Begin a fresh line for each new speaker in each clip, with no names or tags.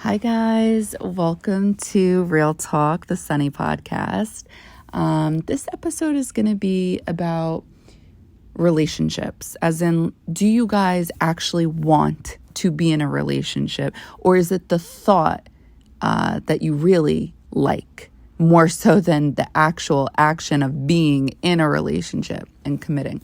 Hi guys, welcome to Real Talk, the Sunny podcast. This episode is going to be about relationships, as in, do you guys actually want to be in a relationship, or is it the thought that you really like more so than the actual action of being in a relationship and committing?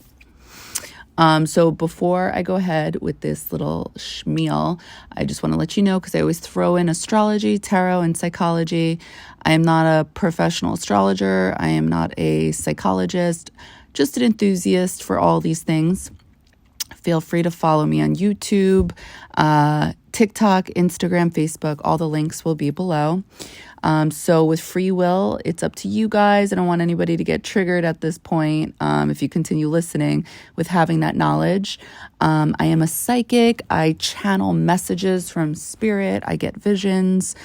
So before I go ahead with this little schmeal, I just want to let you know, because I always throw in astrology, tarot, and psychology. I am not a professional astrologer. I am not a psychologist, just an enthusiast for all these things. Feel free to follow me on YouTube, TikTok, Instagram, Facebook. All the links will be below. So with free will, it's up to you guys. I don't want anybody to get triggered at this point if you continue listening with having that knowledge. I am a psychic. I channel messages from spirit. I get visions.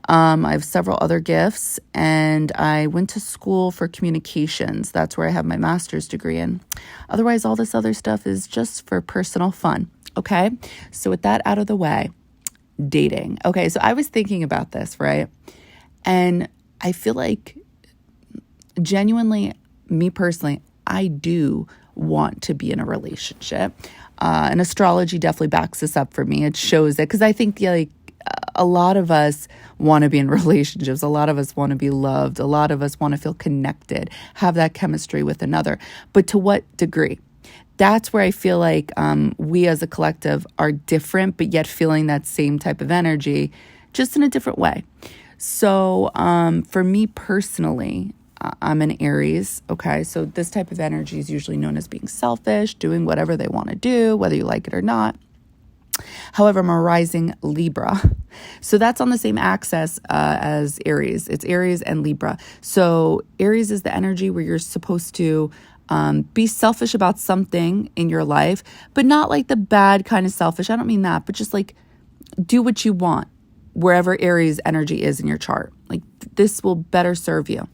I have several other gifts, and I went to school for communications. That's where I have my master's degree in. Otherwise, all this other stuff is just for personal fun. Okay, so with that out of the way, dating. Okay, so I was thinking about this, right? And I feel like, genuinely, me personally, I do want to be in a relationship. And astrology definitely backs this up for me. It shows it, because I think a lot of us want to be in relationships. A lot of us want to be loved. A lot of us want to feel connected, have that chemistry with another. But to what degree? That's where I feel like we as a collective are different, but yet feeling that same type of energy, just in a different way. So for me personally, I'm an Aries, okay? So this type of energy is usually known as being selfish, doing whatever they want to do, whether you like it or not. However, I'm a Rising Libra. So that's on the same axis as Aries. It's Aries and Libra. So Aries is the energy where you're supposed to be selfish about something in your life, but not like the bad kind of selfish. I don't mean that, but just like do what you want wherever Aries energy is in your chart. Like this will better serve you.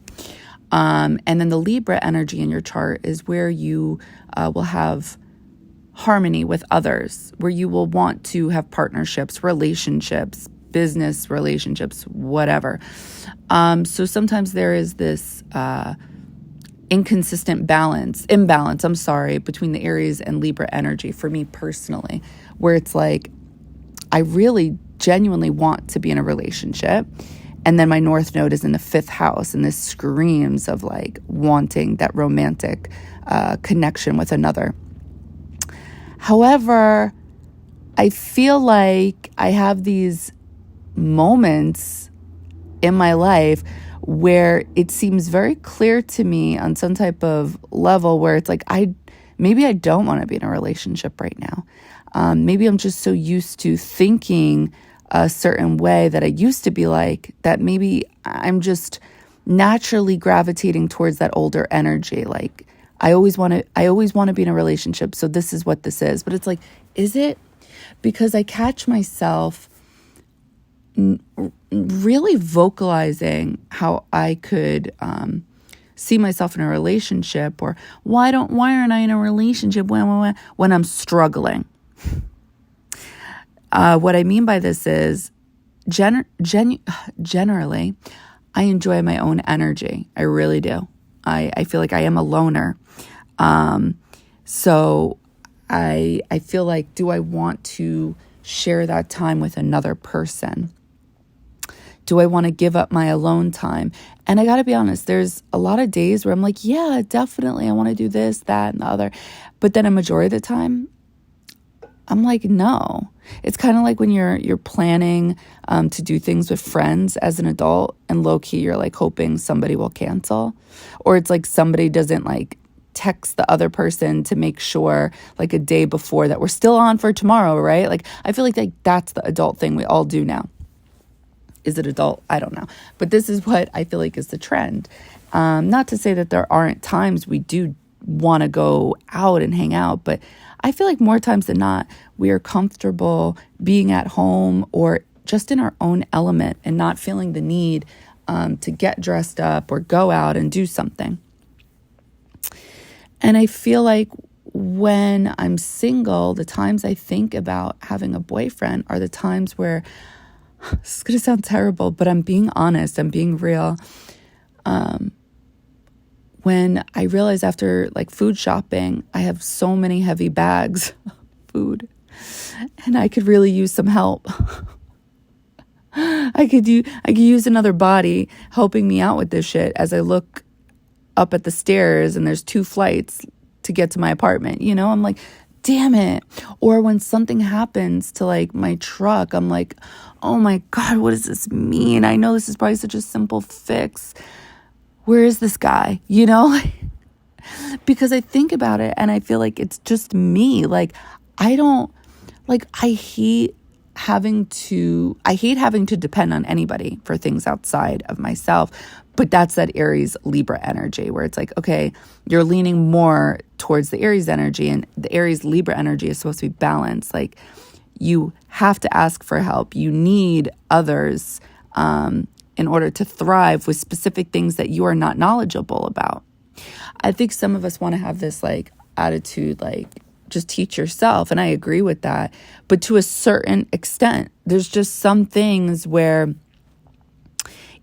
And then the Libra energy in your chart is where you will have harmony with others, where you will want to have partnerships, relationships, business relationships, whatever. So sometimes there is this imbalance, between the Aries and Libra energy for me personally, where it's like, I really genuinely want to be in a relationship. And then my North Node is in the 5th house, and this screams of like wanting that romantic connection with another. However, I feel like I have these moments in my life where it seems very clear to me on some type of level where it's like, maybe I don't want to be in a relationship right now. Maybe I'm just so used to thinking a certain way that I used to be like, that maybe I'm just naturally gravitating towards that older energy. Like I always want to be in a relationship. So this is what this is. But it's like, is it? Because I catch myself really vocalizing how I could see myself in a relationship, or why aren't I in a relationship when I'm struggling? What I mean by this is generally, I enjoy my own energy. I really do. I feel like I am a loner. So I feel like, do I want to share that time with another person? Do I want to give up my alone time? And I got to be honest, there's a lot of days where I'm like, yeah, definitely, I want to do this, that, and the other. But then a majority of the time, I'm like, no. It's kind of like when you're planning to do things with friends as an adult, and low-key you're like hoping somebody will cancel. Or it's like somebody doesn't like text the other person to make sure like a day before that we're still on for tomorrow, right? Like I feel like that's the adult thing we all do now. Is it adult? I don't know. But this is what I feel like is the trend. Not to say that there aren't times we do want to go out and hang out, but I feel like more times than not, we are comfortable being at home or just in our own element and not feeling the need to get dressed up or go out and do something. And I feel like when I'm single, the times I think about having a boyfriend are the times where This is going to sound terrible, but I'm being honest. I'm being real. When I realized after like food shopping, I have so many heavy bags of food and I could really use some help. I could use another body helping me out with this shit as I look up at the stairs and there's 2 flights to get to my apartment. I'm like, damn it. Or when something happens to like my truck, I'm like, oh my God, what does this mean? I know this is probably such a simple fix. Where is this guy? Because I think about it and I feel like it's just me. Like, I hate having to depend on anybody for things outside of myself. But that's that Aries Libra energy where it's like, okay, you're leaning more towards the Aries energy, and the Aries Libra energy is supposed to be balanced. Like, you have to ask for help. You need others in order to thrive with specific things that you are not knowledgeable about. I think some of us want to have this like attitude, like, just teach yourself. And I agree with that. But to a certain extent, there's just some things where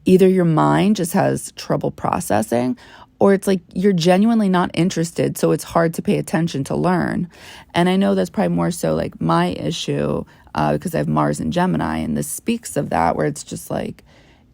either your mind just has trouble processing, or it's like you're genuinely not interested. So it's hard to pay attention to learn. And I know that's probably more so like my issue because I have Mars and Gemini. And this speaks of that, where it's just like,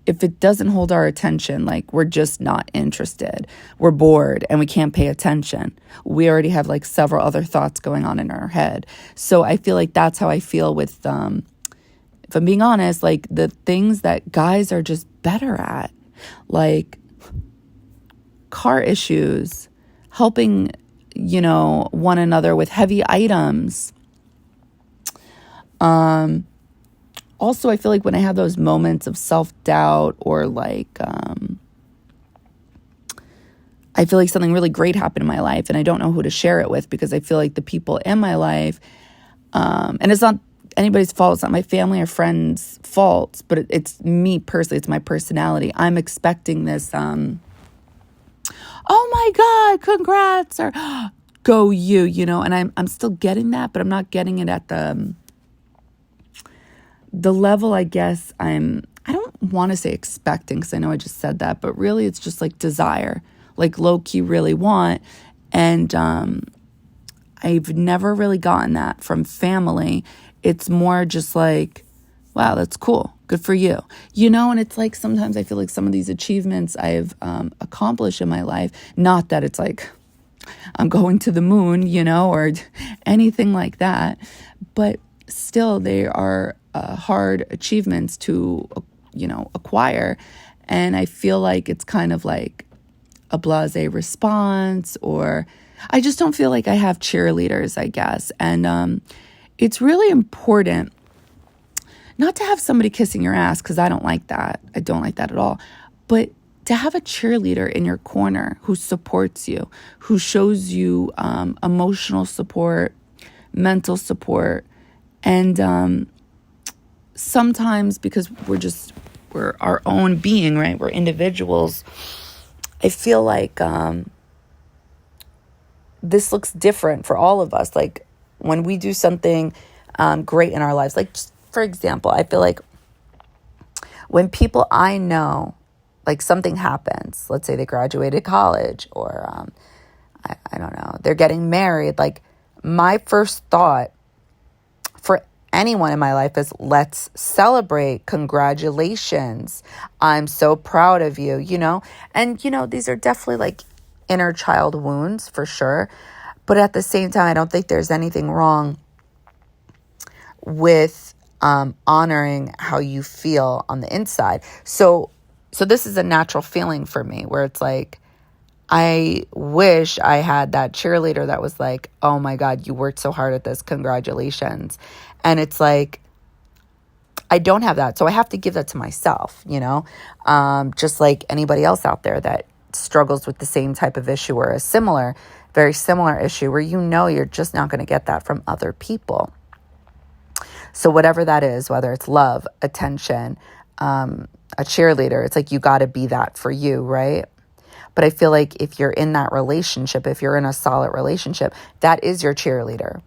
if it doesn't hold our attention, like we're just not interested. We're bored and we can't pay attention. We already have like several other thoughts going on in our head. So I feel like that's how I feel with, if I'm being honest, like the things that guys are just better at, like car issues, helping, one another with heavy items. Also, I feel like when I have those moments of self-doubt or like, I feel like something really great happened in my life and I don't know who to share it with, because I feel like the people in my life, and it's not anybody's fault. It's not my family or friends' faults, but it's me personally. It's my personality. I'm expecting this, oh my God, congrats, or go you, and I'm still getting that, but I'm not getting it at the level, I guess I don't want to say expecting, because I know I just said that, but really it's just like desire, like low key really want. And I've never really gotten that from family. It's more just like, wow, that's cool. Good for you. And it's like sometimes I feel like some of these achievements I've accomplished in my life, not that it's like I'm going to the moon, or anything like that, but still they are hard achievements to, acquire. And I feel like it's kind of like a blasé response, or I just don't feel like I have cheerleaders, I guess. And it's really important not to have somebody kissing your ass, because I don't like that. I don't like that at all. But to have a cheerleader in your corner who supports you, who shows you emotional support, mental support. And sometimes because we're our own being, right? We're individuals. I feel like this looks different for all of us. Like when we do something great in our lives, like just for example, I feel like when people I know, like something happens, let's say they graduated college, or I don't know, they're getting married. Like my first thought for anyone in my life is, let's celebrate. Congratulations. I'm so proud of you, And, these are definitely like inner child wounds for sure. But at the same time, I don't think there's anything wrong with honoring how you feel on the inside. So this is a natural feeling for me where it's like, I wish I had that cheerleader that was like, oh my God, you worked so hard at this. Congratulations. And it's like, I don't have that. So I have to give that to myself, just like anybody else out there that struggles with the same type of issue or a similar, very similar issue where you're just not going to get that from other people. So whatever that is, whether it's love, attention, a cheerleader, it's like you got to be that for you, right? But I feel like if you're in that relationship, if you're in a solid relationship, that is your cheerleader.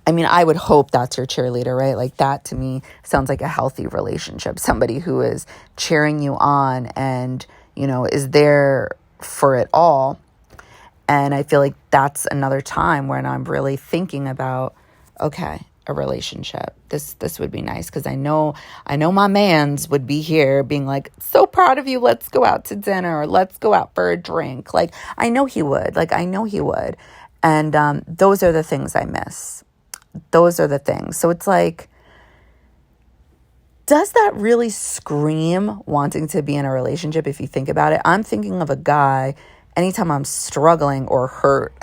I mean, I would hope that's your cheerleader, right? Like that to me sounds like a healthy relationship. Somebody who is cheering you on and, is there for it all. And I feel like that's another time when I'm really thinking about, okay, a relationship. This would be nice because I know my mans would be here being like, so proud of you. Let's go out to dinner or let's go out for a drink. Like I know he would. And those are the things I miss. Those are the things. So it's like, does that really scream wanting to be in a relationship if you think about it? I'm thinking of a guy anytime I'm struggling or hurt.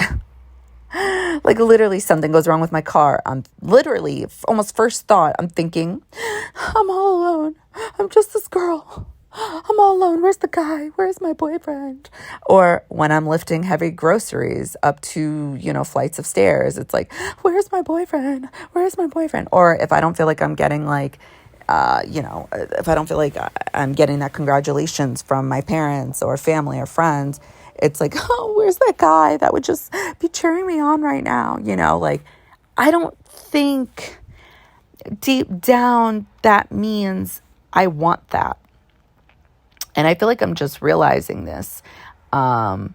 Like literally something goes wrong with my car. I'm literally almost first thought, I'm thinking, I'm all alone. I'm just this girl. I'm all alone. Where's the guy? Where's my boyfriend? Or when I'm lifting heavy groceries up to, flights of stairs, it's like, where's my boyfriend? Where's my boyfriend? Or if I don't feel like I'm getting if I don't feel like I'm getting that congratulations from my parents or family or friends, it's like, oh, where's that guy that would just be cheering me on right now? I don't think deep down that means I want that. And I feel like I'm just realizing this. And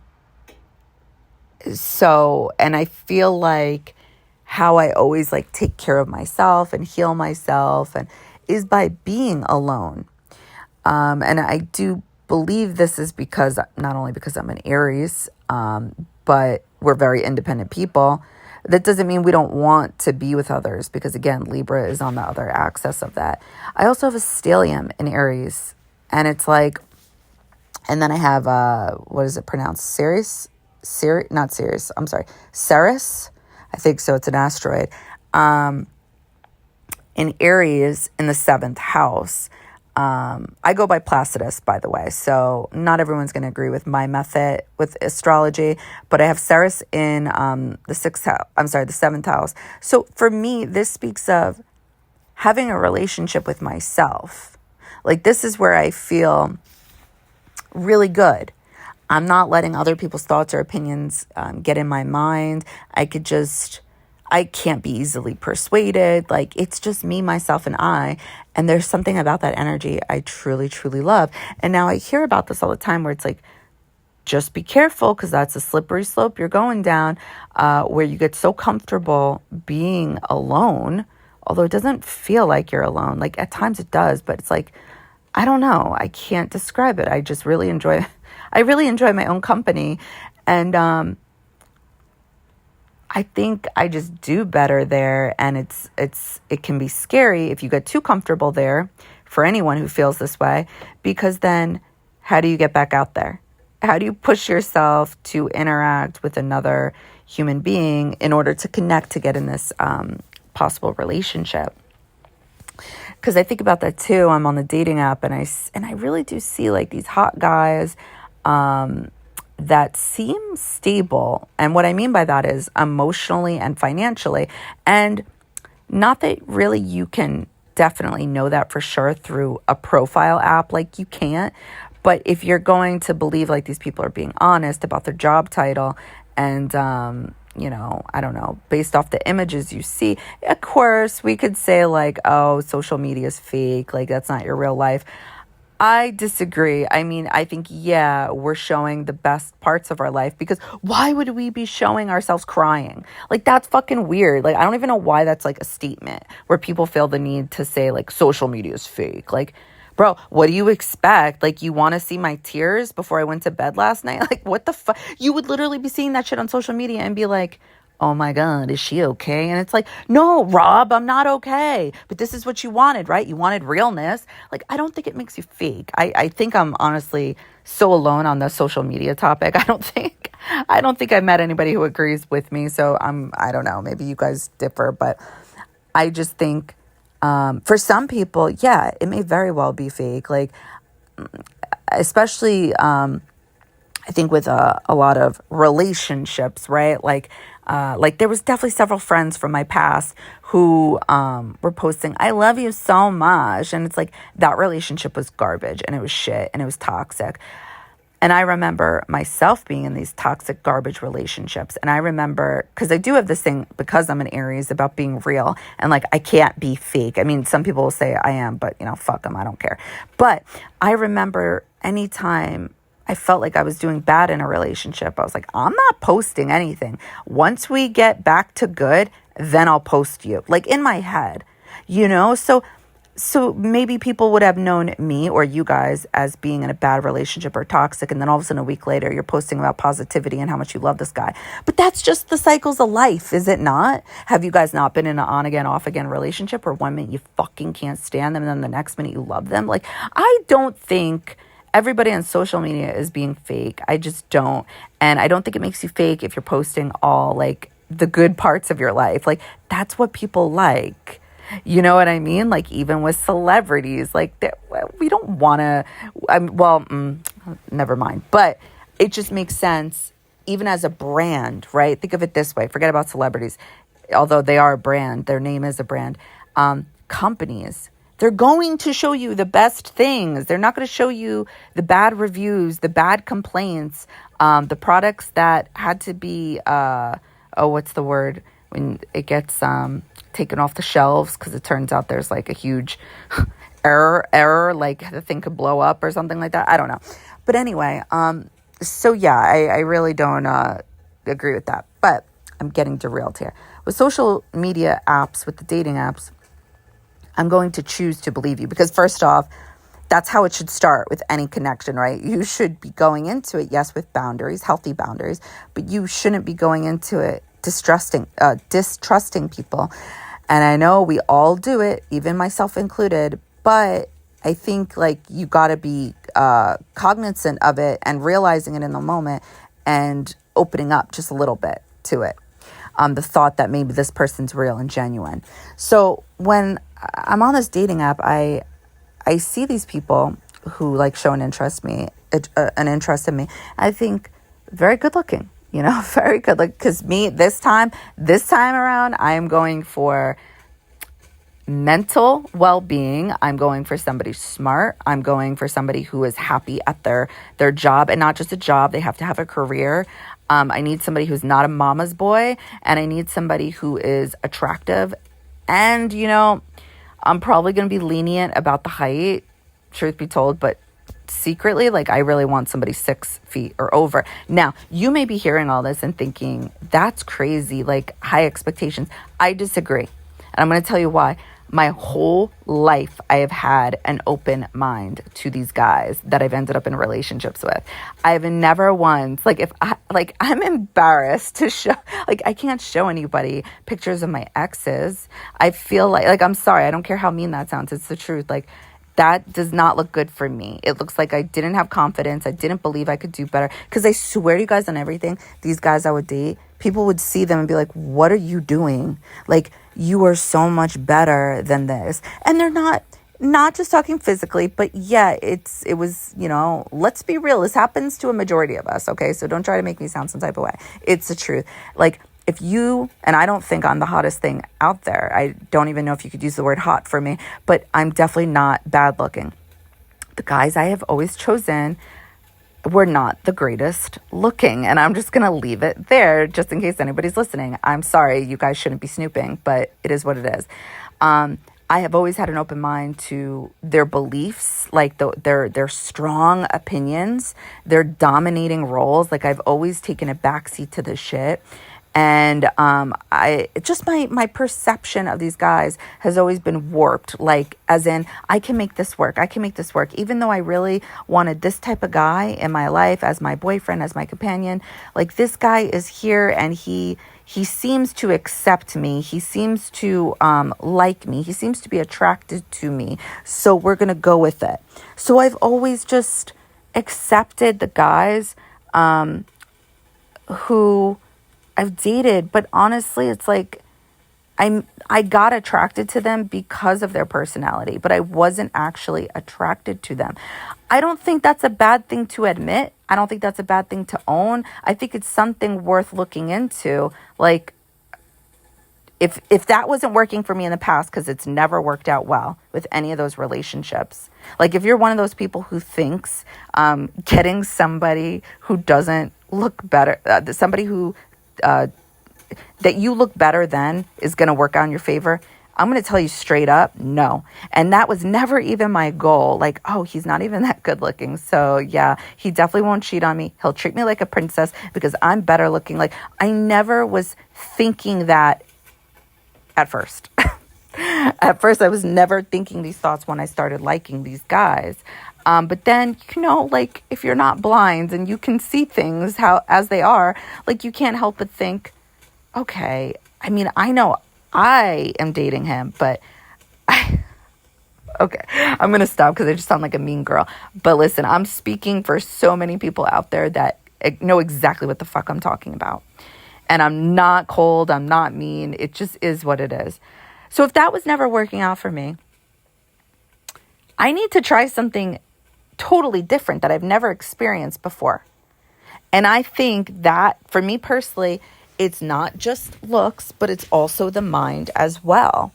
I feel like how I always take care of myself and heal myself and is by being alone. And I do believe this is because, not only because I'm an Aries, but we're very independent people. That doesn't mean we don't want to be with others because, again, Libra is on the other axis of that. I also have a stellium in Aries. And it's like, and then I have, what is it pronounced? Ceres? Not Ceres. I'm sorry. Ceres? I think so. It's an asteroid. In Aries in the 7th house. I go by Placidus, by the way. So not everyone's going to agree with my method with astrology, but I have Ceres in the 7th house. So for me, this speaks of having a relationship with myself. Like this is where I feel really good. I'm not letting other people's thoughts or opinions get in my mind. I can't be easily persuaded. Like it's just me, myself, and I. And there's something about that energy I truly, truly love. And now I hear about this all the time where it's like, just be careful because that's a slippery slope you're going down, where you get so comfortable being alone, although it doesn't feel like you're alone. Like at times it does, but it's like, I don't know. I can't describe it. I just really enjoy my own company. And I think I just do better there. And it can be scary if you get too comfortable there for anyone who feels this way, because then how do you get back out there? How do you push yourself to interact with another human being in order to connect, to get in this possible relationship? Because I think about that too. I'm on the dating app and I really do see like these hot guys that seem stable. And what I mean by that is emotionally and financially. And not that really you can definitely know that for sure through a profile app. Like you can't. But if you're going to believe like these people are being honest about their job title and I don't know, based off the images you see, of course, we could say like, oh, social media is fake. Like that's not your real life. I disagree. I mean, I think, yeah, we're showing the best parts of our life because why would we be showing ourselves crying? Like that's fucking weird. Like, I don't even know why that's like a statement where people feel the need to say like social media is fake. Like, bro, what do you expect? Like, you want to see my tears before I went to bed last night? Like, what the fuck? You would literally be seeing that shit on social media and be like, oh my God, is she okay? And it's like, no, Rob, I'm not okay. But this is what you wanted, right? You wanted realness. Like, I don't think it makes you fake. I think I'm honestly so alone on the social media topic. I don't think I've met anybody who agrees with me. So I don't know, maybe you guys differ, but I just think, for some people, yeah, it may very well be fake. Like, especially, I think with a lot of relationships, right? Like there was definitely several friends from my past who were posting, I love you so much. And it's like that relationship was garbage and it was shit and it was toxic. And I remember myself being in these toxic garbage relationships. And I remember, because I do have this thing, because I'm an Aries, about being real. And like, I can't be fake. I mean, some people will say I am, but fuck them. I don't care. But I remember anytime I felt like I was doing bad in a relationship, I was like, I'm not posting anything. Once we get back to good, then I'll post you. Like in my head, So maybe people would have known me or you guys as being in a bad relationship or toxic. And then all of a sudden a week later, you're posting about positivity and how much you love this guy. But that's just the cycles of life, is it not? Have you guys not been in an on again, off again relationship where one minute you fucking can't stand them and then the next minute you love them? Like, I don't think everybody on social media is being fake. I just don't. And I don't think it makes you fake if you're posting all like the good parts of your life. Like, that's what people like. You know what I mean? Like, even with celebrities, like, we don't want to, never mind. But it just makes sense, even as a brand, right? Think of it this way. Forget about celebrities. Although they are a brand, their name is a brand. Companies, they're going to show you the best things. They're not going to show you the bad reviews, the bad complaints, the products that had to be, what's the word? When it gets taken off the shelves because it turns out there's like a huge error, like the thing could blow up or something like that. I don't know. But anyway, so yeah, I really don't agree with that. But I'm getting derailed here. With social media apps, with the dating apps, I'm going to choose to believe you because first off, that's how it should start with any connection, right? You should be going into it, yes, with boundaries, healthy boundaries, but you shouldn't be going into it distrusting people. And I know we all do it, even myself included, but I think like you got to be cognizant of it and realizing it in the moment and opening up just a little bit to it. The thought that maybe this person's real and genuine. So when I'm on this dating app, I see these people who like show an interest in me. I think very good looking. Very good. Like, because me, this time around, I am going for mental well-being. I'm going for somebody smart. I'm going for somebody who is happy at their job, and not just a job. They have to have a career. I need somebody who's not a mama's boy, and I need somebody who is attractive. And, I'm probably going to be lenient about the height, truth be told, but secretly, like, I really want somebody 6 feet or over. Now, you may be hearing all this and thinking, that's crazy, like high expectations. I disagree. And I'm going to tell you why. My whole life, I have had an open mind to these guys that I've ended up in relationships with. I've never once, I'm embarrassed to show, I can't show anybody pictures of my exes. I feel like, I'm sorry, I don't care how mean that sounds. It's the truth. Like, that does not look good for me. It looks like I didn't have confidence. I didn't believe I could do better. Because I swear to you guys on everything, these guys I would date, people would see them and be like, what are you doing? Like, you are so much better than this. And they're not just talking physically, but yeah, it was, let's be real. This happens to a majority of us, okay? So don't try to make me sound some type of way. It's the truth. Like, if you, and I don't think I'm the hottest thing out there. I don't even know if you could use the word hot for me, but I'm definitely not bad looking. The guys I have always chosen were not the greatest looking, and I'm just going to leave it there just in case anybody's listening. I'm sorry, you guys shouldn't be snooping, but it is what it is. I have always had an open mind to their beliefs, like their strong opinions, their dominating roles. Like, I've always taken a backseat to the shit. And my perception of these guys has always been warped, like, as in, I can make this work, even though I really wanted this type of guy in my life as my boyfriend, as my companion. Like, this guy is here and he seems to accept me, he seems to like me, he seems to be attracted to me, so we're gonna go with it. So I've always just accepted the guys who I've dated, but honestly, it's like I got attracted to them because of their personality, but I wasn't actually attracted to them. I don't think that's a bad thing to admit. I don't think that's a bad thing to own. I think it's something worth looking into. Like, if that wasn't working for me in the past, because it's never worked out well with any of those relationships. Like if you're one of those people who thinks getting somebody who doesn't look better, somebody who that you look better than is going to work out in your favor, I'm going to tell you straight up, no. And that was never even my goal. Like, oh, he's not even that good looking. So yeah, he definitely won't cheat on me. He'll treat me like a princess because I'm better looking. Like I never was thinking that at first. At first, I was never thinking these thoughts when I started liking these guys. But then, like if you're not blind and you can see things as they are, like you can't help but think, okay, I mean, I know I am dating him, but okay, I'm going to stop because I just sound like a mean girl. But listen, I'm speaking for so many people out there that know exactly what the fuck I'm talking about. And I'm not cold, I'm not mean. It just is what it is. So if that was never working out for me, I need to try something totally different that I've never experienced before. And I think that for me personally, it's not just looks, but it's also the mind as well.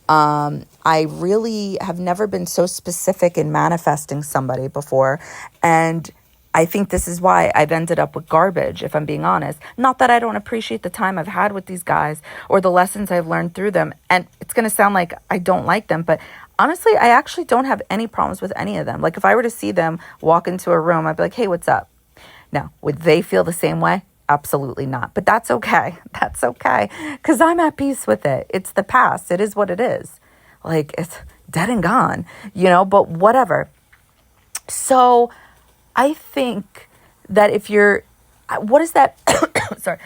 I really have never been so specific in manifesting somebody before. And I think this is why I've ended up with garbage, if I'm being honest. Not that I don't appreciate the time I've had with these guys or the lessons I've learned through them. And it's going to sound like I don't like them, but honestly, I actually don't have any problems with any of them. Like if I were to see them walk into a room, I'd be like, hey, what's up? Now, would they feel the same way? Absolutely not. But that's okay. That's okay. Because I'm at peace with it. It's the past. It is what it is. Like it's dead and gone, but whatever. So I think that if you're, what is that? Sorry.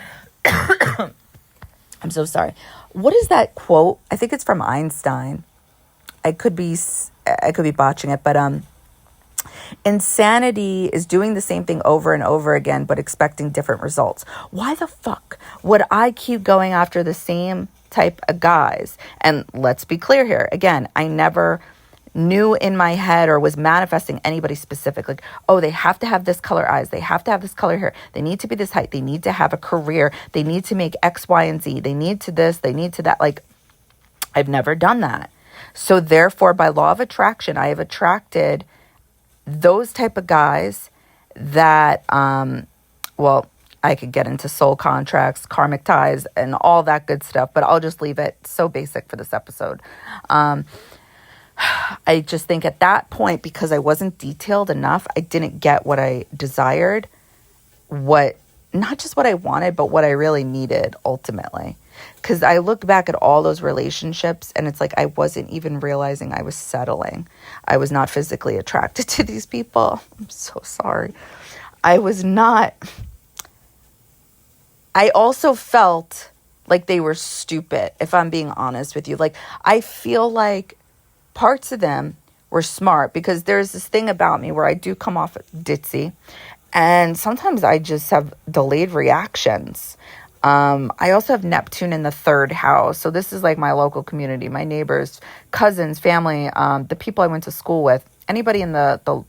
I'm so sorry. What is that quote? I think it's from Einstein. I could be botching it, but insanity is doing the same thing over and over again, but expecting different results. Why the fuck would I keep going after the same type of guys? And let's be clear here. Again, I never knew in my head or was manifesting anybody specific. Like, oh, they have to have this color eyes. They have to have this color hair. They need to be this height. They need to have a career. They need to make X, Y, and Z. They need to this. They need to that. Like, I've never done that. So therefore, by law of attraction, I have attracted those type of guys that, I could get into soul contracts, karmic ties, and all that good stuff, but I'll just leave it so basic for this episode. I just think at that point, because I wasn't detailed enough, I didn't get what I desired, not just what I wanted, but what I really needed ultimately. Because I look back at all those relationships and it's like I wasn't even realizing I was settling. I was not physically attracted to these people. I'm so sorry. I was not. I also felt like they were stupid, if I'm being honest with you. Like, I feel like parts of them were smart because there's this thing about me where I do come off ditzy. And sometimes I just have delayed reactions. I also have Neptune in the 3rd house. So this is like my local community, my neighbors, cousins, family, the people I went to school with, anybody in the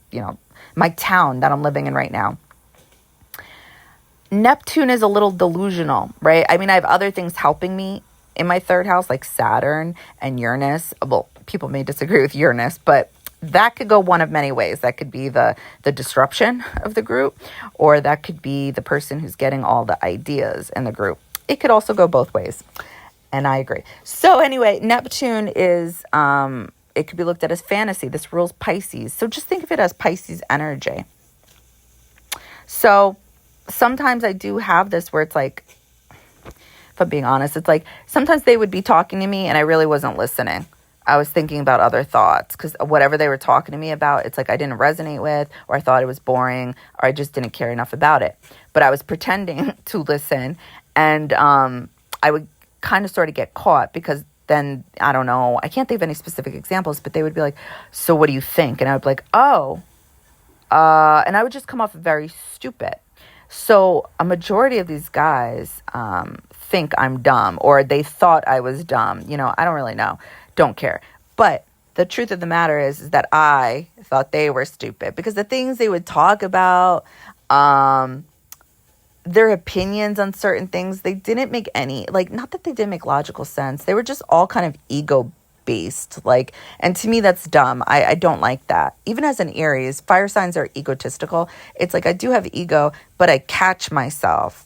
my town that I'm living in right now. Neptune is a little delusional, right? I mean, I have other things helping me in my 3rd house, like Saturn and Uranus. Well, people may disagree with Uranus, but that could go one of many ways. That could be the disruption of the group, or that could be the person who's getting all the ideas in the group. It could also go both ways. And I agree. So anyway, Neptune is, it could be looked at as fantasy. This rules Pisces. So just think of it as Pisces energy. So sometimes I do have this where it's like, if I'm being honest, it's like sometimes they would be talking to me and I really wasn't listening. I was thinking about other thoughts because whatever they were talking to me about, it's like I didn't resonate with, or I thought it was boring, or I just didn't care enough about it. But I was pretending to listen, and I would kind of sort of get caught because then, I don't know, I can't think of any specific examples, but they would be like, so what do you think? And I would be like, oh, and I would just come off very stupid. So a majority of these guys think I'm dumb, or they thought I was dumb. I don't really know. Don't care. But the truth of the matter is that I thought they were stupid because the things they would talk about, their opinions on certain things, they didn't make any, like, not that they didn't make logical sense. They were just all kind of ego based. Like, and to me, that's dumb. I don't like that. Even as an Aries, fire signs are egotistical. It's like, I do have ego, but I catch myself.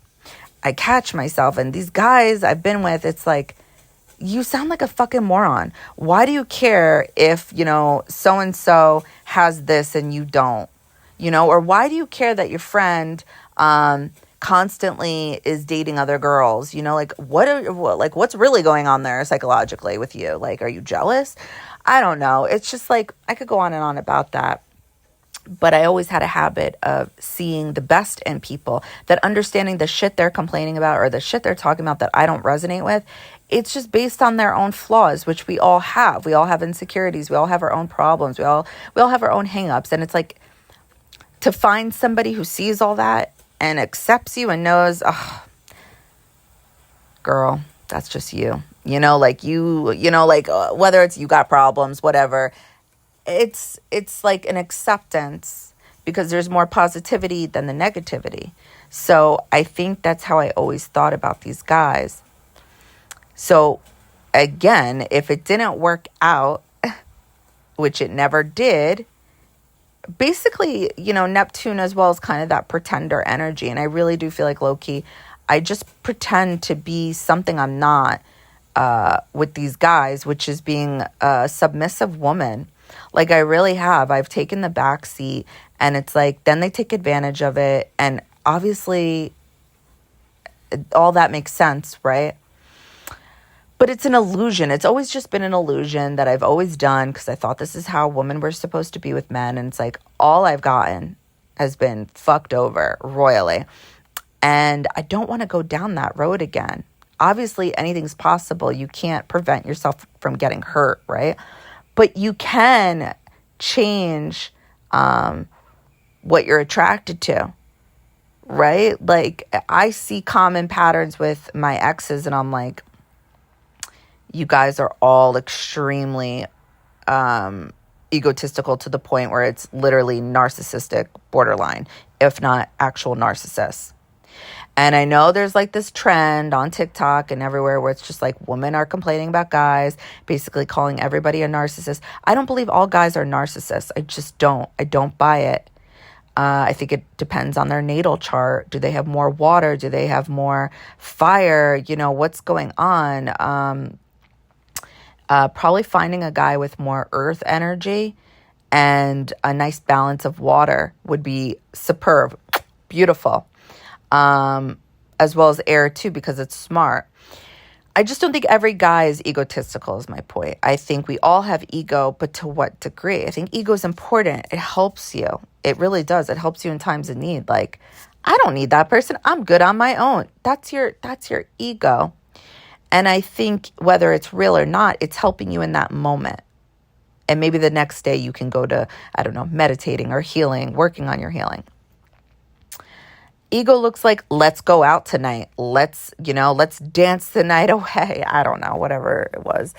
And these guys I've been with, it's like, you sound like a fucking moron. Why do you care if, so-and-so has this and you don't? Or why do you care that your friend constantly is dating other girls? What's really going on there psychologically with you? Like, are you jealous? I don't know. It's just like, I could go on and on about that. But I always had a habit of seeing the best in people, that understanding the shit they're complaining about or the shit they're talking about that I don't resonate with. It's just based on their own flaws, which we all have. We all have insecurities. We all have our own problems. We all have our own hangups. And it's like, to find somebody who sees all that and accepts you and knows, oh, girl, that's just you. Whether it's you got problems, whatever. It's like an acceptance, because there's more positivity than the negativity. So I think that's how I always thought about these guys. So again, if it didn't work out, which it never did, basically, Neptune as well is kind of that pretender energy. And I really do feel like, low-key, I just pretend to be something I'm not with these guys, which is being a submissive woman. Like, I really have. I've taken the back seat, and it's like, then they take advantage of it. And obviously, all that makes sense, right? But it's an illusion. It's always just been an illusion that I've always done, because I thought this is how women were supposed to be with men. And it's like, all I've gotten has been fucked over royally. And I don't want to go down that road again. Obviously, anything's possible. You can't prevent yourself from getting hurt, right? But you can change what you're attracted to, right? Like, I see common patterns with my exes, and I'm like, you guys are all extremely egotistical, to the point where it's literally narcissistic borderline, if not actual narcissists. And I know there's like this trend on TikTok and everywhere where it's just like, women are complaining about guys, basically calling everybody a narcissist. I don't believe all guys are narcissists. I just don't. I don't buy it. I think it depends on their natal chart. Do they have more water? Do they have more fire? What's going on? Probably finding a guy with more earth energy and a nice balance of water would be superb. Beautiful. As well as air too, because it's smart. I just don't think every guy is egotistical, is my point. I think we all have ego, but to what degree? I think ego is important. It helps you. It really does. It helps you in times of need. Like, I don't need that person. I'm good on my own. That's your ego. And I think whether it's real or not, it's helping you in that moment. And maybe the next day you can go to, I don't know, meditating or healing, working on your healing. Ego looks like, let's go out tonight. Let's dance the night away. I don't know, whatever it was.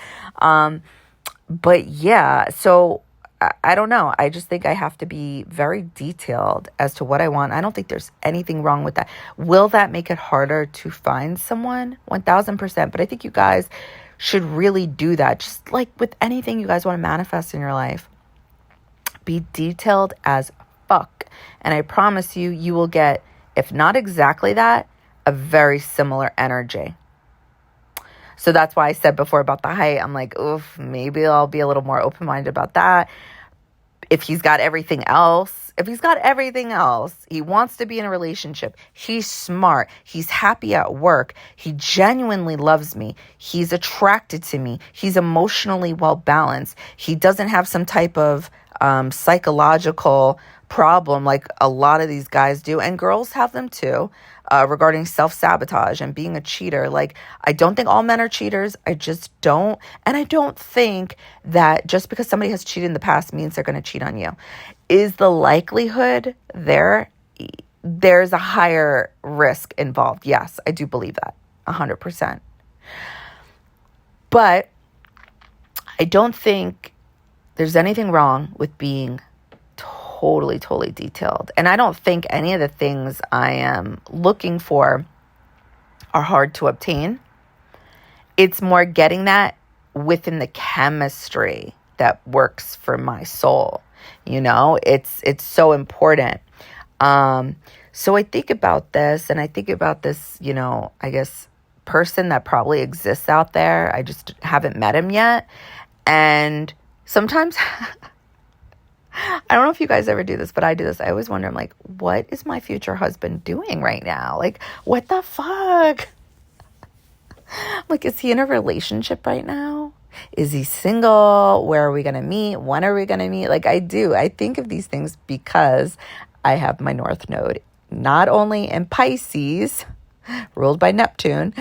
But yeah, so I don't know. I just think I have to be very detailed as to what I want. I don't think there's anything wrong with that. Will that make it harder to find someone? 1000%. But I think you guys should really do that. Just like with anything you guys want to manifest in your life. Be detailed as fuck. And I promise you, you will get, if not exactly that, a very similar energy. So that's why I said before about the height. I'm like, oof, maybe I'll be a little more open-minded about that. If he's got everything else, he wants to be in a relationship. He's smart. He's happy at work. He genuinely loves me. He's attracted to me. He's emotionally well-balanced. He doesn't have some type of psychological problem like a lot of these guys do, and girls have them too, regarding self-sabotage and being a cheater. Like, I don't think all men are cheaters. I just don't. And I don't think that just because somebody has cheated in the past means they're going to cheat on you. Is the likelihood there? There's a higher risk involved. Yes, I do believe that 100%. But I don't think there's anything wrong with being totally, totally detailed. And I don't think any of the things I am looking for are hard to obtain. It's more getting that within the chemistry that works for my soul. It's so important. So I think about this, and I think about this, I guess, person that probably exists out there. I just haven't met him yet. And sometimes, I don't know if you guys ever do this, but I do this. I always wonder, I'm like, what is my future husband doing right now? Like, what the fuck? Like, is he in a relationship right now? Is he single? Where are we going to meet? When are we going to meet? Like, I think of these things because I have my North Node not only in Pisces, ruled by Neptune,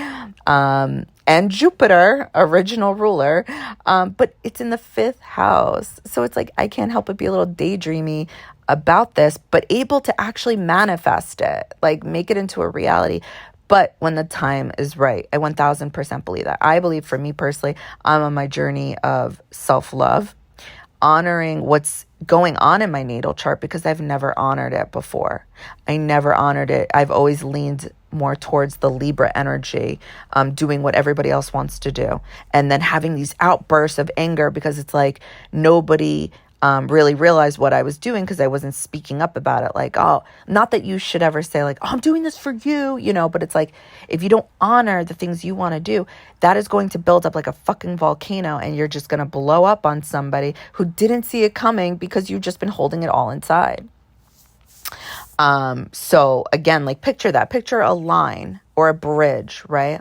and Jupiter, original ruler, but it's in the 5th house. So it's like I can't help but be a little daydreamy about this, but able to actually manifest it, like make it into a reality. But when the time is right, I 1000% believe that. I believe, for me personally, I'm on my journey of self-love, honoring what's going on in my natal chart, because I've never honored it before. I never honored it. I've always leaned more towards the Libra energy, doing what everybody else wants to do. And then having these outbursts of anger because it's like nobody really realized what I was doing because I wasn't speaking up about it. Like, oh, not that you should ever say like, oh, I'm doing this for you, but it's like, if you don't honor the things you want to do, that is going to build up like a fucking volcano, and you're just going to blow up on somebody who didn't see it coming because you've just been holding it all inside. So again, like picture a line or a bridge, right?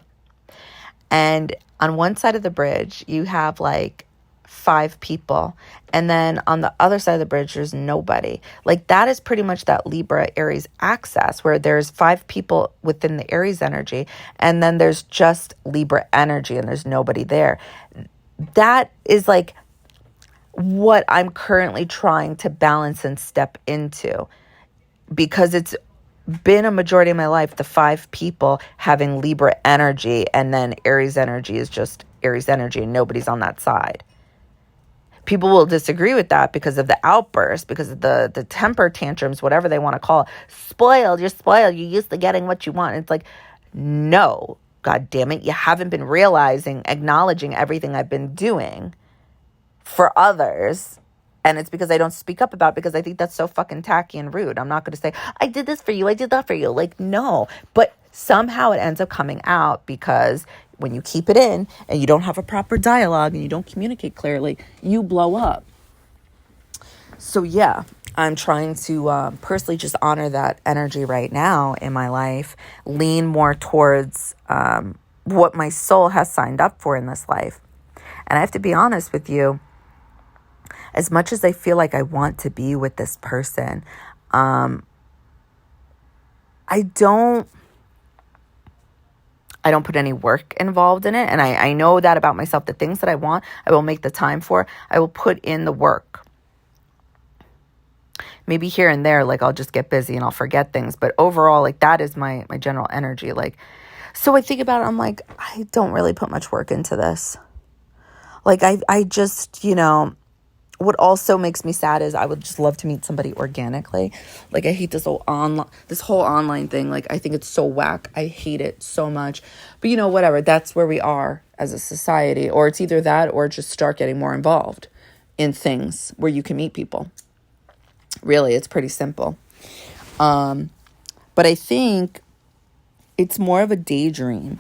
And on one side of the bridge, you have like 5 people. And then on the other side of the bridge, there's nobody. Like that is pretty much that Libra Aries axis where there's 5 people within the Aries energy. And then there's just Libra energy and there's nobody there. That is like what I'm currently trying to balance and step into, because it's been a majority of my life, the 5 people having Libra energy, and then Aries energy is just Aries energy and nobody's on that side. People will disagree with that because of the outburst, because of the temper tantrums, whatever they want to call it. Spoiled, you're spoiled, you're used to getting what you want. It's like, no, God damn it, you haven't been acknowledging everything I've been doing for others. And it's because I don't speak up about it, because I think that's so fucking tacky and rude. I'm not going to say, I did this for you, I did that for you. Like, no. But somehow it ends up coming out, because when you keep it in and you don't have a proper dialogue and you don't communicate clearly, you blow up. So yeah, I'm trying to personally just honor that energy right now in my life, lean more towards what my soul has signed up for in this life. And I have to be honest with you, as much as I feel like I want to be with this person, I don't put any work involved in it. And I know that about myself. The things that I want, I will make the time for. I will put in the work. Maybe here and there, like I'll just get busy and I'll forget things. But overall, like that is my general energy. Like, so I think about it, I'm like, I don't really put much work into this. Like I just, what also makes me sad is I would just love to meet somebody organically. Like I hate this whole online thing. Like I think it's so whack. I hate it so much. But whatever. That's where we are as a society. Or it's either that or just start getting more involved in things where you can meet people. Really, it's pretty simple. But I think it's more of a daydream.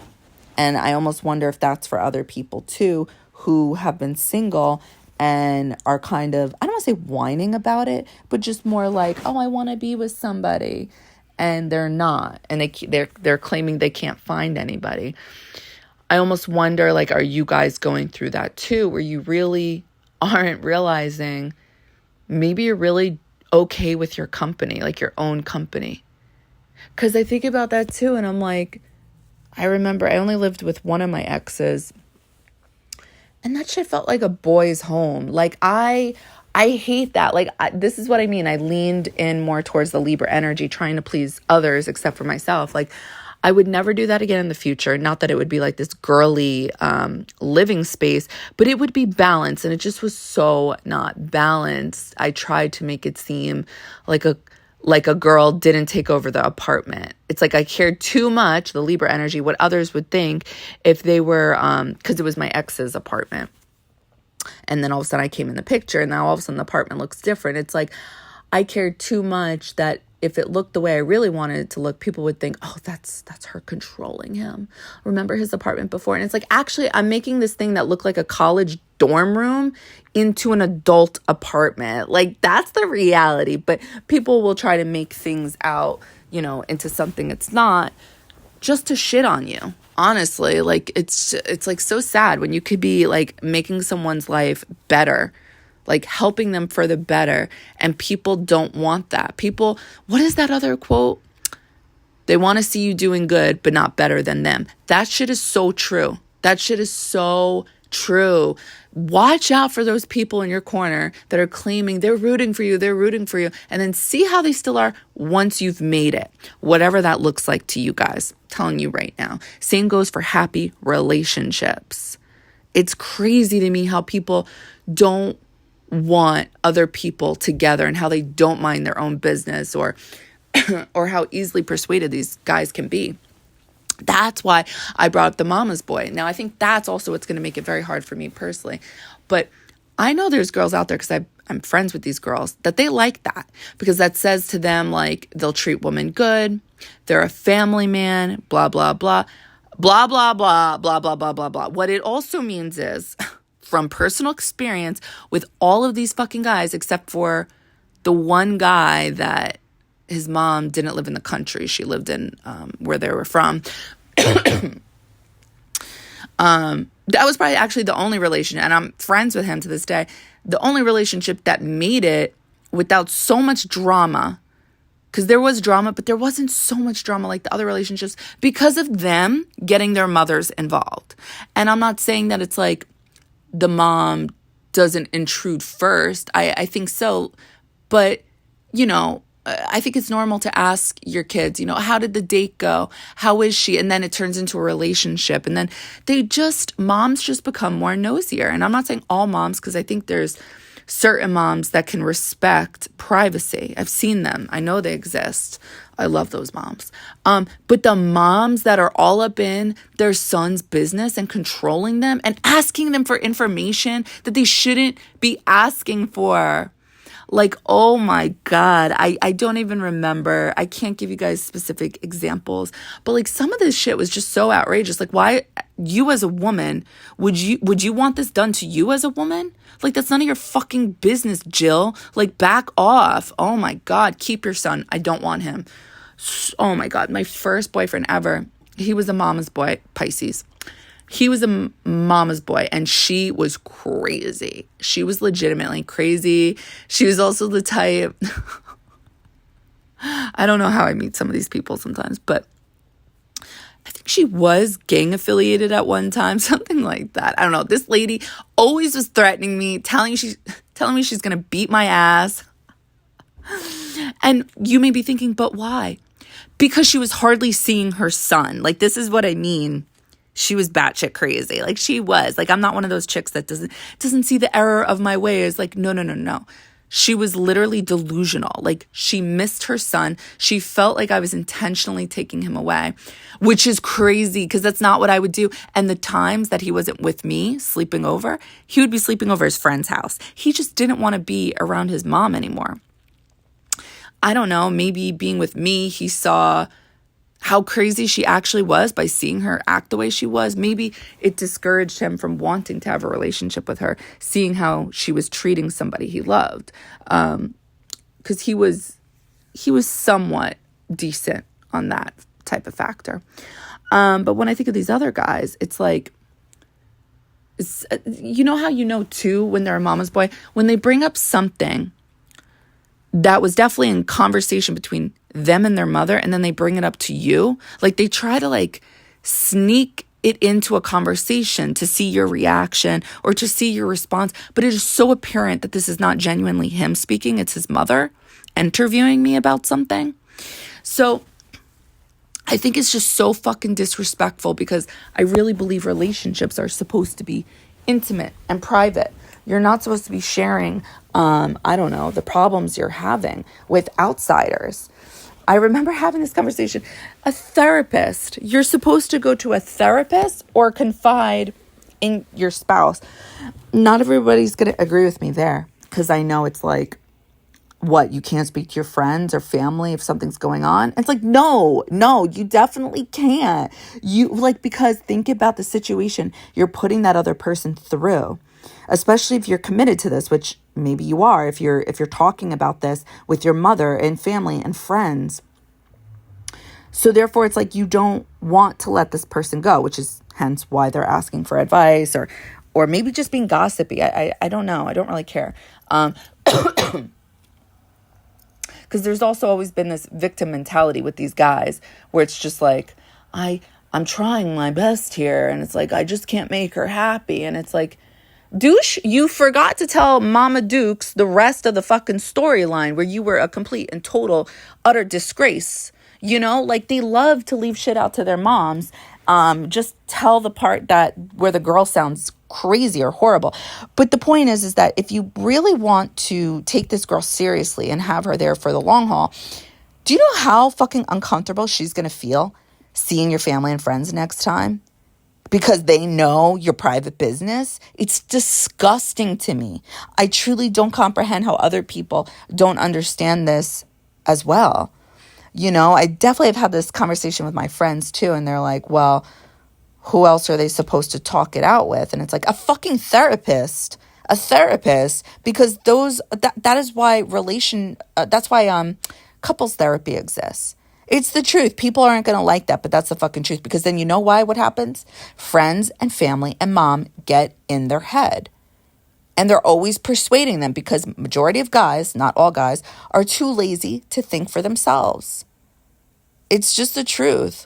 And I almost wonder if that's for other people too, who have been single and are kind of, I don't want to say whining about it, but just more like, oh, I want to be with somebody, and they're not, and they're claiming they can't find anybody. I almost wonder, like, are you guys going through that too, where you really aren't realizing maybe you're really okay with your company, like your own company? Because I think about that too, and I'm like, I remember I only lived with one of my exes, and that shit felt like a boy's home. Like I hate that. Like this is what I mean. I leaned in more towards the Libra energy, trying to please others except for myself. Like I would never do that again in the future. Not that it would be like this girly living space, but it would be balanced. And it just was so not balanced. I tried to make it seem like a girl didn't take over the apartment. It's like I cared too much, the Libra energy, what others would think if they were, because it was my ex's apartment. And then all of a sudden I came in the picture and now all of a sudden the apartment looks different. It's like I cared too much that if it looked the way I really wanted it to look, people would think, oh, that's her controlling him. Remember his apartment before? And it's like, actually, I'm making this thing that looked like a college dorm room into an adult apartment. Like, that's the reality. But people will try to make things out, into something it's not, just to shit on you. Honestly, like, it's like so sad when you could be like making someone's life better, like helping them for the better, and people don't want that. People, what is that other quote? They want to see you doing good, but not better than them. That shit is so true. That shit is so true. Watch out for those people in your corner that are claiming they're rooting for you, and then see how they still are once you've made it. Whatever that looks like to you guys, I'm telling you right now. Same goes for happy relationships. It's crazy to me how people don't want other people together and how they don't mind their own business or how easily persuaded these guys can be. That's why I brought up the mama's boy. Now, I think that's also what's going to make it very hard for me personally. But I know there's girls out there, because I'm friends with these girls, that they like that, because that says to them, like, they'll treat women good, they're a family man, blah, blah, blah, blah, blah, blah, blah, blah, blah, blah, blah. What it also means is, from personal experience with all of these fucking guys, except for the one guy that his mom didn't live in the country. She lived in where they were from. That was probably actually the only relation, and I'm friends with him to this day, the only relationship that made it without so much drama, because there was drama, but there wasn't so much drama like the other relationships because of them getting their mothers involved. And I'm not saying that it's like the mom doesn't intrude first. I think so. But, I think it's normal to ask your kids, how did the date go? How is she? And then it turns into a relationship. And then moms just become more nosier. And I'm not saying all moms, because I think there's certain moms that can respect privacy. I've seen them. I know they exist. I love those moms. But the moms that are all up in their son's business and controlling them and asking them for information that they shouldn't be asking for. Like, oh my God, I don't even remember. I can't give you guys specific examples, but like some of this shit was just so outrageous. Like, why you as a woman, would you want this done to you as a woman? Like, that's none of your fucking business, Jill. Like, back off. Oh my God, keep your son. I don't want him. Oh my God, my first boyfriend ever, he was a mama's boy, Pisces. He was a mama's boy, and she was crazy. She was legitimately crazy. She was also the type, I don't know how I meet some of these people sometimes, but I think she was gang affiliated at one time, something like that. I don't know. This lady always was threatening me, telling me she's going to beat my ass. And you may be thinking, but why? Because she was hardly seeing her son. Like, this is what I mean. She was batshit crazy. Like, she was. Like, I'm not one of those chicks that doesn't see the error of my ways. Like, no. She was literally delusional. Like, she missed her son. She felt like I was intentionally taking him away, which is crazy because that's not what I would do. And the times that he wasn't with me sleeping over, he would be sleeping over his friend's house. He just didn't want to be around his mom anymore. I don't know. Maybe being with me, he saw how crazy she actually was by seeing her act the way she was. Maybe it discouraged him from wanting to have a relationship with her, seeing how she was treating somebody he loved. Because he was somewhat decent on that type of factor. But when I think of these other guys, it's like, you know how too when they're a mama's boy? When they bring up something that was definitely in conversation between them and their mother, and then they bring it up to you. Like, they try to like sneak it into a conversation to see your reaction or to see your response. But it is so apparent that this is not genuinely him speaking. It's his mother interviewing me about something. So I think it's just so fucking disrespectful, because I really believe relationships are supposed to be intimate and private. You're not supposed to be sharing, I don't know, the problems you're having with outsiders. I remember having this conversation. A therapist, you're supposed to go to a therapist or confide in your spouse. Not everybody's going to agree with me there, because I know it's like, what, you can't speak to your friends or family if something's going on? It's like, no, you definitely can't. You like, because think about the situation you're putting that other person through, especially if you're committed to this, which maybe you are, if you're talking about this with your mother and family and friends. So therefore, it's like you don't want to let this person go, which is hence why they're asking for advice, or maybe just being gossipy. I don't know. I don't really care. Because there's also always been this victim mentality with these guys, where it's just like, I'm trying my best here, and it's like, I just can't make her happy. And it's like, douche, you forgot to tell Mama Dukes the rest of the fucking storyline, where you were a complete and total utter disgrace. You know, like, they love to leave shit out to their moms. Just tell the part that where the girl sounds crazy or horrible. But the point is that if you really want to take this girl seriously and have her there for the long haul, do you know how fucking uncomfortable she's going to feel seeing your family and friends next time? Because they know your private business. It's disgusting to me. I truly don't comprehend how other people don't understand this as well. You know, I definitely have had this conversation with my friends too, and they're like, well, who else are they supposed to talk it out with? And it's like, a fucking therapist, because that is why that's why couples therapy exists. It's the truth. People aren't going to like that, but that's the fucking truth, because then you know why, what happens? Friends and family and mom get in their head. And they're always persuading them, because majority of guys, not all guys, are too lazy to think for themselves. It's just the truth.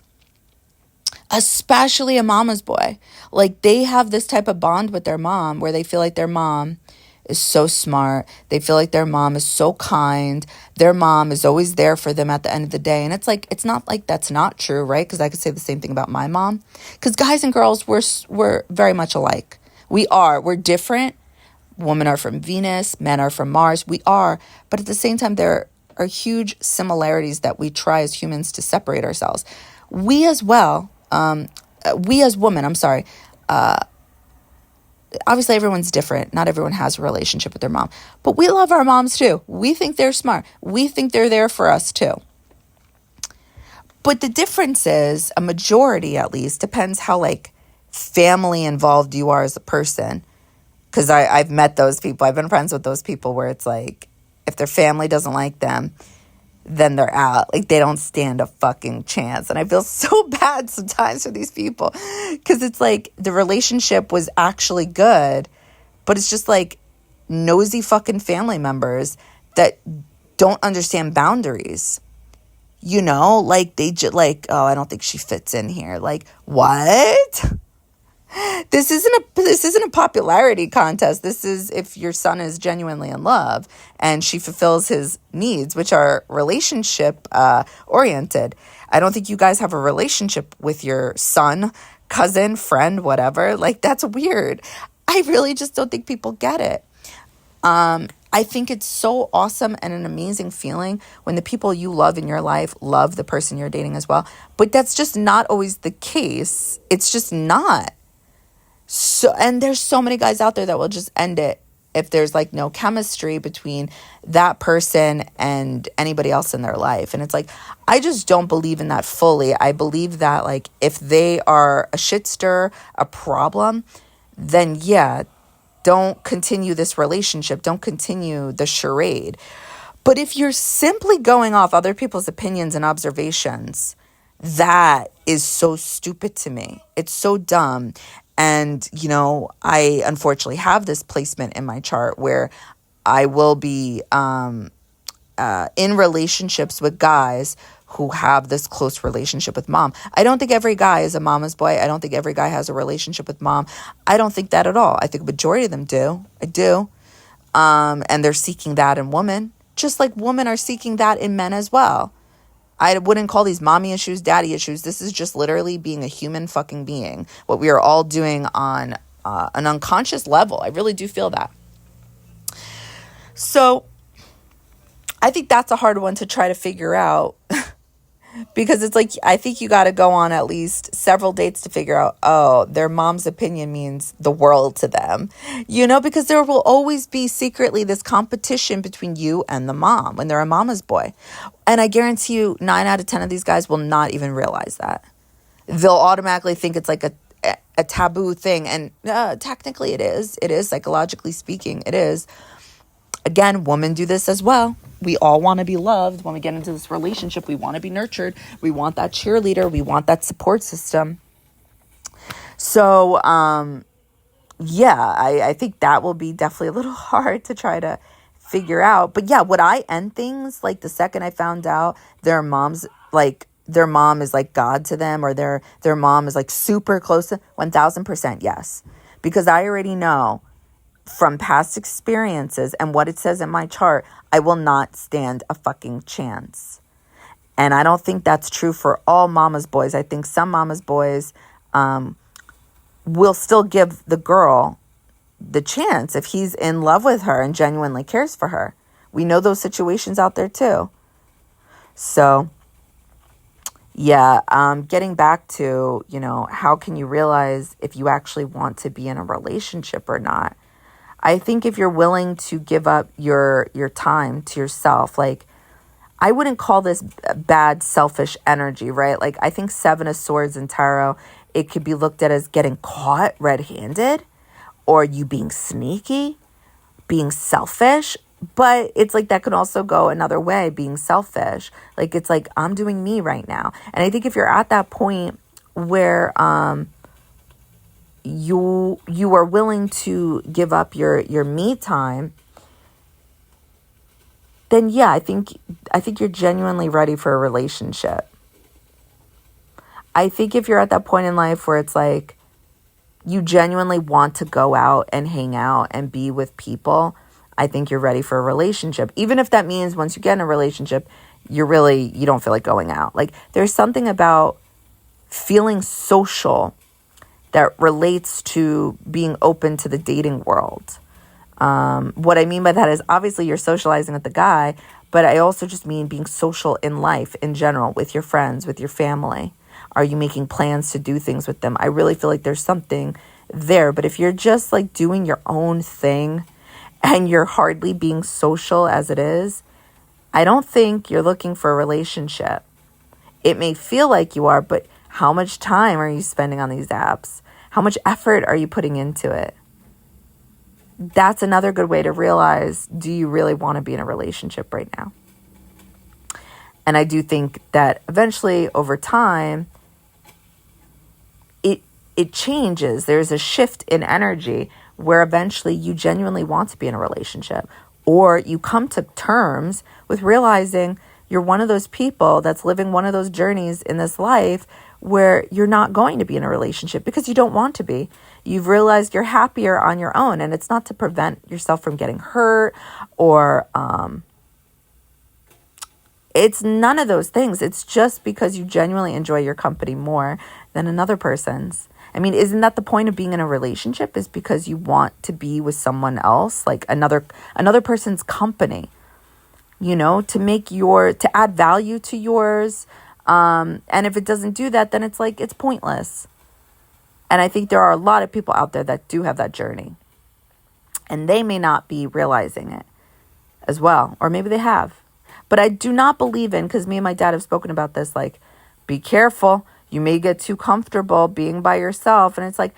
Especially a mama's boy. Like, they have this type of bond with their mom where they feel like their mom is so smart. They feel like their mom is so kind. Their mom is always there for them at the end of the day. And it's like, it's not like that's not true, right? Because I could say the same thing about my mom. Because guys and girls, we're very much alike. We're different. Women are from Venus, men are from Mars. We are. But at the same time, there are huge similarities that we try as humans to separate ourselves. We as well, we as women, obviously everyone's different. Not everyone has a relationship with their mom. But we love our moms too. We think they're smart. We think they're there for us too. But the difference is, a majority at least, depends how like family involved you are as a person. Because I've met those people. I've been friends with those people where it's like, if their family doesn't like them, then they're out. Like, they don't stand a fucking chance. And I feel so bad sometimes for these people, because it's like the relationship was actually good, but it's just like nosy fucking family members that don't understand boundaries. You know, like they just like, oh, I don't think she fits in here. Like, what? This isn't a popularity contest. This is if your son is genuinely in love and she fulfills his needs, which are relationship oriented. I don't think you guys have a relationship with your son, cousin, friend, whatever. Like, that's weird. I really just don't think people get it. I think it's so awesome and an amazing feeling when the people you love in your life love the person you're dating as well. But that's just not always the case. It's just not. So, and there's so many guys out there that will just end it if there's like no chemistry between that person and anybody else in their life. And it's like, I just don't believe in that fully. I believe that like if they are a shit stir, a problem, then yeah, don't continue this relationship. Don't continue the charade. But if you're simply going off other people's opinions and observations, that is so stupid to me. It's so dumb. And, you know, I unfortunately have this placement in my chart where I will be in relationships with guys who have this close relationship with mom. I don't think every guy is a mama's boy. I don't think every guy has a relationship with mom. I don't think that at all. I think a majority of them do. I do. And they're seeking that in women, just like women are seeking that in men as well. I wouldn't call these mommy issues, daddy issues. This is just literally being a human fucking being. What we are all doing on an unconscious level. I really do feel that. So I think that's a hard one to try to figure out because it's like, I think you got to go on at least several dates to figure out, oh, their mom's opinion means the world to them, because there will always be secretly this competition between you and the mom when they're a mama's boy. And I guarantee you 9 out of 10 of these guys will not even realize that. They'll automatically think it's like a taboo thing. And technically it is. It is, psychologically speaking, it is. Again, women do this as well. We all want to be loved. When we get into this relationship, we want to be nurtured. We want that cheerleader. We want that support system. So, I think that will be definitely a little hard to try to figure out. But yeah, would I end things like the second I found out their mom is like God to them, or their mom is like super close to 1000%? Yes. Because I already know from past experiences and what it says in my chart, I will not stand a fucking chance. And I don't think that's true for all mama's boys. I think some mama's boys will still give the girl the chance if he's in love with her and genuinely cares for her. We know those situations out there too. So yeah, getting back to, how can you realize if you actually want to be in a relationship or not? I think if you're willing to give up your time to yourself, like, I wouldn't call this bad, selfish energy, right? Like, I think 7 of Swords in tarot, it could be looked at as getting caught red-handed, or you being sneaky, being selfish. But it's like that could also go another way, being selfish. Like, it's like, I'm doing me right now. And I think if you're at that point where you are willing to give up your me time, then yeah, I think you're genuinely ready for a relationship. I think if you're at that point in life where it's like you genuinely want to go out and hang out and be with people, I think you're ready for a relationship. Even if that means once you get in a relationship, you don't feel like going out. Like, there's something about feeling social that relates to being open to the dating world. What I mean by that is, obviously you're socializing with the guy, but I also just mean being social in life in general, with your friends, with your family. Are you making plans to do things with them? I really feel like there's something there. But if you're just like doing your own thing and you're hardly being social as it is, I don't think you're looking for a relationship. It may feel like you are, but how much time are you spending on these apps? How much effort are you putting into it? That's another good way to realize, do you really want to be in a relationship right now? And I do think that eventually over time, it changes. There's a shift in energy where eventually you genuinely want to be in a relationship, or you come to terms with realizing you're one of those people that's living one of those journeys in this life where you're not going to be in a relationship because you don't want to be. You've realized you're happier on your own, and it's not to prevent yourself from getting hurt or it's none of those things. It's just because you genuinely enjoy your company more than another person's. I mean, isn't that the point of being in a relationship, is because you want to be with someone else, like another person's company, to add value to yours. And if it doesn't do that, then it's like, it's pointless. And I think there are a lot of people out there that do have that journey, and they may not be realizing it as well, or maybe they have. But I do not believe in, because me and my dad have spoken about this, like, be careful. You may get too comfortable being by yourself. And it's like,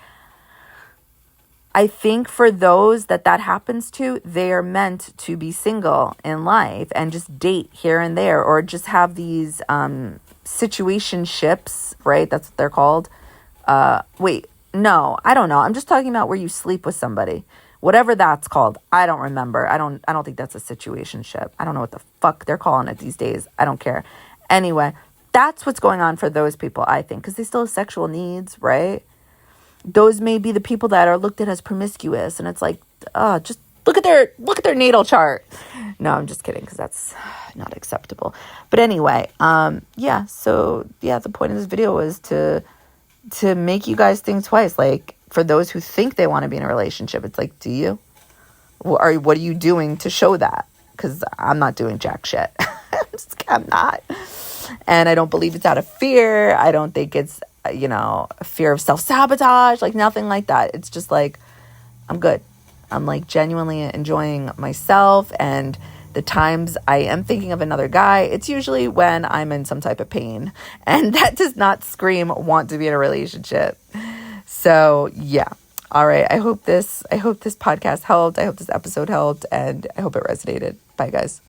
I think for those that happens to, they are meant to be single in life and just date here and there, or just have these situationships, right? That's what they're called. No, I don't know. I'm just talking about where you sleep with somebody. Whatever that's called, I don't remember. I don't think that's a situationship. I don't know what the fuck they're calling it these days. I don't care. Anyway, that's what's going on for those people, I think, because they still have sexual needs, right? Those may be the people that are looked at as promiscuous, and it's like, just Look at their natal chart. No, I'm just kidding, because that's not acceptable. But anyway, the point of this video was to make you guys think twice. Like, for those who think they want to be in a relationship, it's like, do you? Or what are you doing to show that? Because I'm not doing jack shit. I'm not. And I don't believe it's out of fear. I don't think it's, a fear of self-sabotage, like nothing like that. It's just like, I'm good. I'm like genuinely enjoying myself, and the times I am thinking of another guy, it's usually when I'm in some type of pain, and that does not scream want to be in a relationship. So yeah. All right. I hope this podcast helped. I hope this episode helped, and I hope it resonated. Bye, guys.